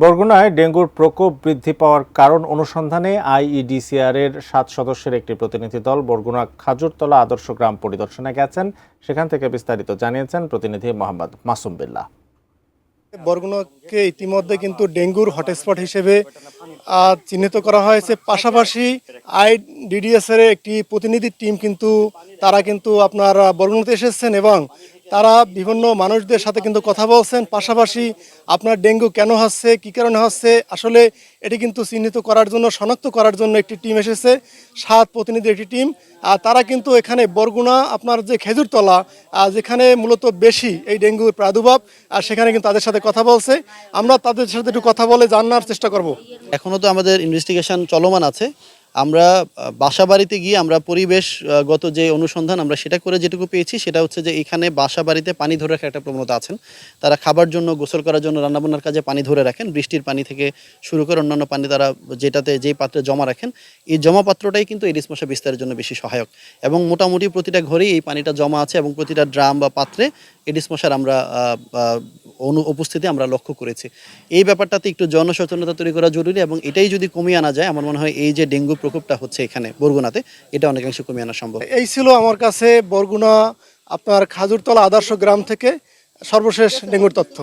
বরগুনায় ডেঙ্গুর প্রকোপ বৃদ্ধি পাওয়ার কারণ অনুসন্ধানে আইইডিসিআর-এর 7 সদস্যের একটি প্রতিনিধি দল বরগুনা খাজুরতলা আদর্শ গ্রাম পরিদর্শনে গেছেন। সেখান থেকে বিস্তারিত জানিয়েছেন প্রতিনিধি মোহাম্মদ মাসুম বিল্লাহ। বরগুনাকে ইতিমধ্যে কিন্তু ডেঙ্গুর হটস্পট হিসেবে চিহ্নিত করা হয়েছে। পাশাপাশি আইডিডিএস এর একটি প্রতিনিধি টিম তারা আপনার বরগুনাতে এসেছেন এবং তারা বিভিন্ন মানুষদের সাথে কথা বলছেন। পাশাপাশি আপনার ডেঙ্গু কেন হচ্ছে, কী কারণে হচ্ছে, আসলে এটি চিহ্নিত করার জন্য, শনাক্ত করার জন্য একটি টিম এসেছে, 7 প্রতিনিধির একটি টিম। তারা এখানে বরগুনা আপনার যে খেজুরতলা, যেখানে মূলত বেশি এই ডেঙ্গুর প্রাদুর্ভাব, সেখানে তাদের সাথে কথা বলছে। আমরা তাদের সাথে একটু কথা বলে জানার চেষ্টা করব। এখনও তো আমাদের ইনভেস্টিগেশন চলমান আছে। আমরা বাসা বাড়িতে গিয়ে আমরা পরিবেশগত যে অনুসন্ধান আমরা সেটা করে যেটুকু পেয়েছি সেটা হচ্ছে যে এখানে বাসা বাড়িতে পানি ধরে রাখার একটা প্রবণতা আছেন। তারা খাবার জন্য, গোসল করার জন্য, রান্নাবান্নার কাজে পানি ধরে রাখেন। বৃষ্টির পানি থেকে শুরু করে অন্যান্য পানি তারা যেই পাত্রে জমা রাখেন, এই জমা পাত্রটাই কিন্তু এডিস মশা বিস্তারের জন্য বেশি সহায়ক। এবং মোটামুটি প্রতিটা ঘরেই এই পানিটা জমা আছে এবং প্রতিটা ড্রাম বা পাত্রে এডিস মশার আমরা উপস্থিতি আমরা লক্ষ্য করেছি। এই ব্যাপারটাতে একটু জনসচেতনতা তৈরি করা জরুরি এবং এটাই যদি কমিয়ে আনা যায়, আমার মনে হয় এই যে ডেঙ্গু প্রকোপটা হচ্ছে এখানে বরগুনাতে, এটা অনেকাংশে কমিয়ে আনা সম্ভব। এই ছিল আমার কাছে বরগুনা আপনার খাজুরতলা আদর্শ গ্রাম থেকে সর্বশেষ ডেঙ্গুর তথ্য।